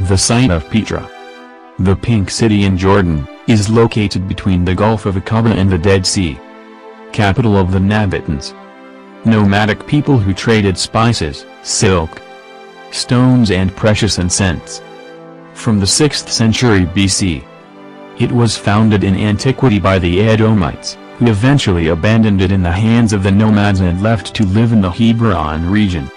The site of Petra, the Pink City in Jordan, is located between the Gulf of Aqaba and the Dead Sea. Capital of the Nabataeans. Nomadic people who traded spices, silk, stones and precious incense. From the 6th century BC. It was founded in antiquity by the Edomites, who eventually abandoned it in the hands of the nomads and left to live in the Hebron region.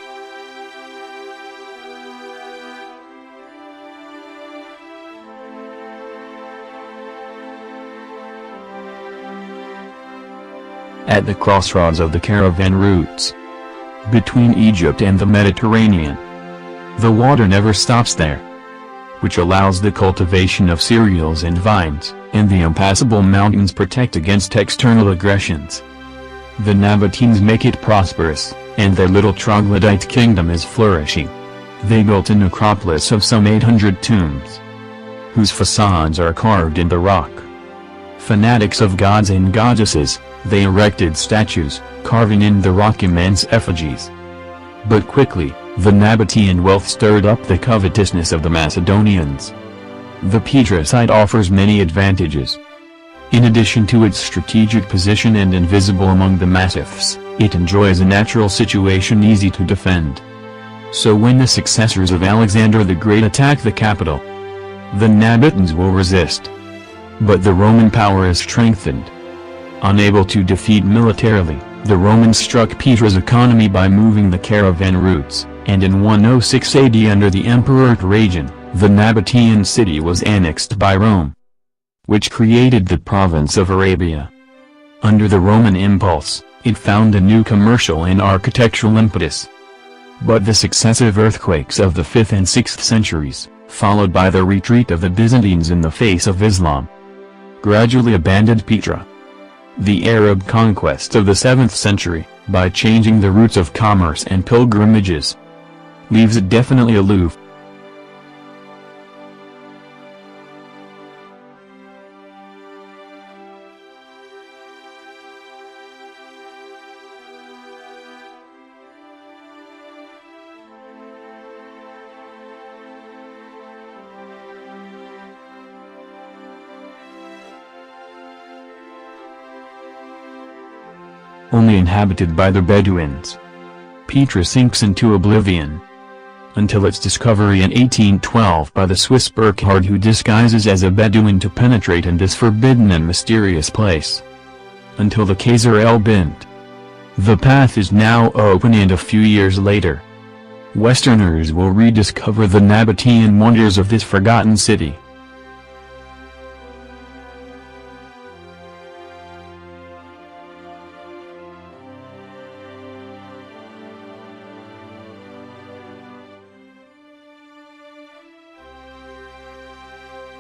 At the crossroads of the caravan routes between Egypt and the Mediterranean, the water never stops there, which allows the cultivation of cereals and vines, and the impassable mountains protect against external aggressions. The Nabataeans make it prosperous, and their little troglodyte kingdom is flourishing. They built an acropolis of some 800 tombs, whose facades are carved in the rock. Fanatics of gods and goddesses, they erected statues, carving in the rock immense effigies. But quickly, the Nabataean wealth stirred up the covetousness of the Macedonians. The Petra site offers many advantages. In addition to its strategic position and invisible among the massifs, it enjoys a natural situation easy to defend. So when the successors of Alexander the Great attack the capital, the Nabataeans will resist. But the Roman power is strengthened. Unable to defeat militarily, the Romans struck Petra's economy by moving the caravan routes, and in 106 AD under the Emperor Trajan, the Nabataean city was annexed by Rome, which created the province of Arabia. Under the Roman impulse, it found a new commercial and architectural impetus. But the successive earthquakes of the 5th and 6th centuries, followed by the retreat of the Byzantines in the face of Islam, gradually abandoned Petra. The Arab conquest of the 7th century, by changing the routes of commerce and pilgrimages, leaves it definitely aloof. Only inhabited by the Bedouins. Petra sinks into oblivion, until its discovery in 1812 by the Swiss Burckhardt, who disguises as a Bedouin to penetrate in this forbidden and mysterious place. Until the Khazar el-Bind. The path is now open, and a few years later, Westerners will rediscover the Nabataean wonders of this forgotten city.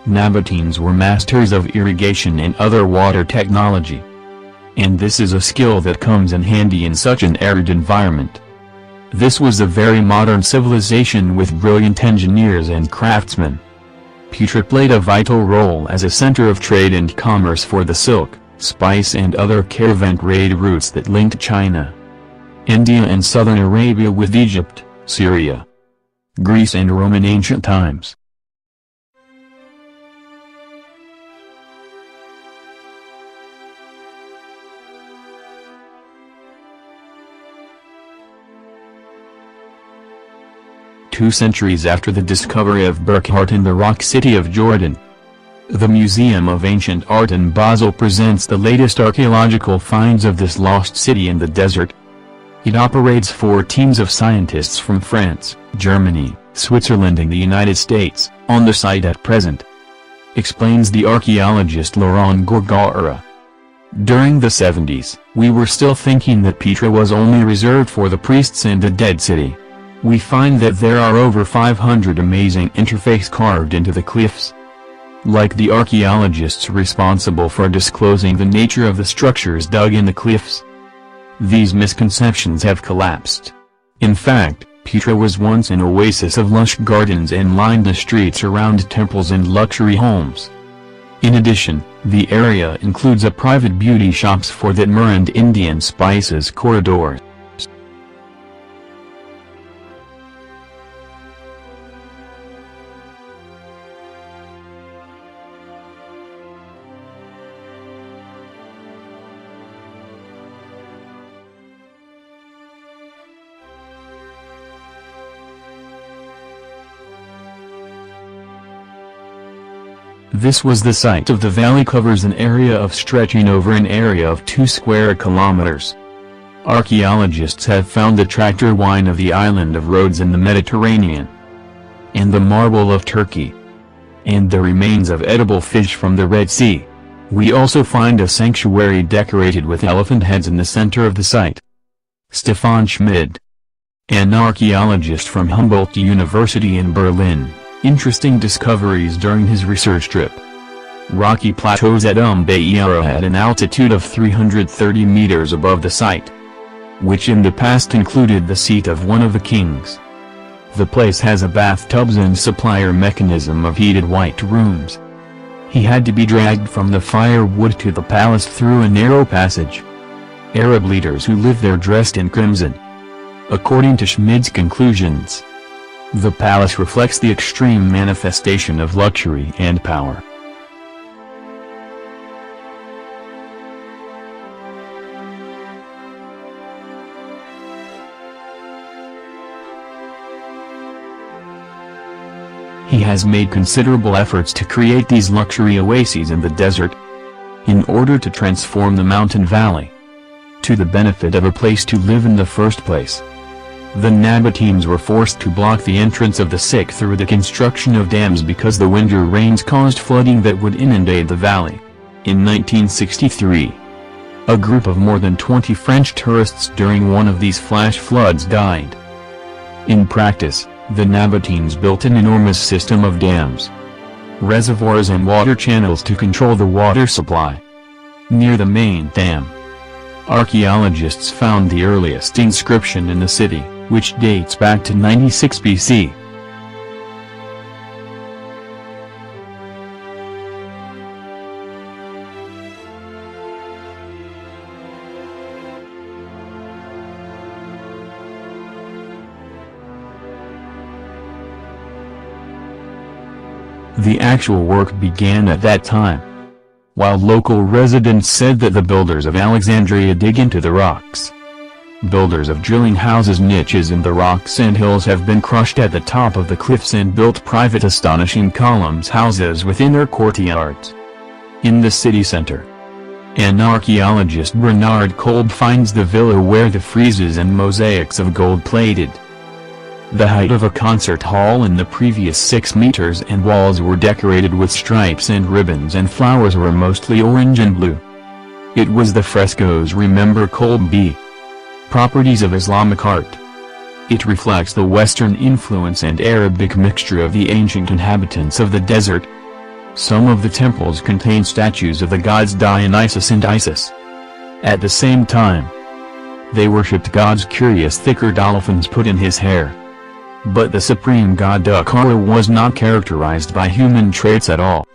Nabataeans were masters of irrigation and other water technology. And this is a skill that comes in handy in such an arid environment. This was a very modern civilization with brilliant engineers and craftsmen. Petra played a vital role as a center of trade and commerce for the silk, spice and other caravan trade routes that linked China, India and southern Arabia with Egypt, Syria, Greece and Rome in ancient times. Two centuries after the discovery of Burckhardt in the rock city of Jordan, the Museum of Ancient Art in Basel presents the latest archaeological finds of this lost city in the desert. It operates 4 teams of scientists from France, Germany, Switzerland and the United States, on the site at present, explains the archaeologist Laurent Gorgara. During the 70s, we were still thinking that Petra was only reserved for the priests and the dead city. We find that there are over 500 amazing interfaces carved into the cliffs. Like the archaeologists responsible for disclosing the nature of the structures dug in the cliffs, these misconceptions have collapsed. In fact, Petra was once an oasis of lush gardens and lined the streets around temples and luxury homes. In addition, the area includes a private beauty shops for the myrrh and Indian spices corridors. This was the site of the valley, covers an area of stretching over an area of 2 square kilometers. Archaeologists have found the tractor wine of the island of Rhodes in the Mediterranean, and the marble of Turkey, and the remains of edible fish from the Red Sea. We also find a sanctuary decorated with elephant heads in the center of the site. Stefan Schmid, an archaeologist from Humboldt University in Berlin, interesting discoveries during his research trip. Rocky plateaus at Beira at an altitude of 330 meters above the site, which in the past included the seat of one of the kings. The place has a bathtubs and supplier mechanism of heated white rooms. He had to be dragged from the firewood to the palace through a narrow passage. Arab leaders who lived there dressed in crimson. According to Schmid's conclusions, the palace reflects the extreme manifestation of luxury and power. He has made considerable efforts to create these luxury oases in the desert, in order to transform the mountain valley to the benefit of a place to live in the first place. The Nabataeans were forced to block the entrance of the sick through the construction of dams because the winter rains caused flooding that would inundate the valley. In 1963, a group of more than 20 French tourists during one of these flash floods died. In practice, the Nabataeans built an enormous system of dams, reservoirs and water channels to control the water supply. Near the main dam, archaeologists found the earliest inscription in the city, which dates back to 96 BC. The actual work began at that time, while local residents said that the builders of Alexandria dig into the rocks. Builders of drilling houses niches in the rocks and hills have been crushed at the top of the cliffs and built private astonishing columns houses within their courtyards. In the city center, an archaeologist Bernard Kolb finds the villa where the friezes and mosaics of gold-plated the height of a concert hall in the previous 6 meters and walls were decorated with stripes and ribbons and flowers were mostly orange and blue. It was the frescoes, remember Kolb B. Properties of Islamic art. It reflects the Western influence and Arabic mixture of the ancient inhabitants of the desert. Some of the temples contain statues of the gods Dionysus and Isis. At the same time, they worshipped gods curious thicker dolphins put in his hair. But the supreme god Dukara was not characterized by human traits at all.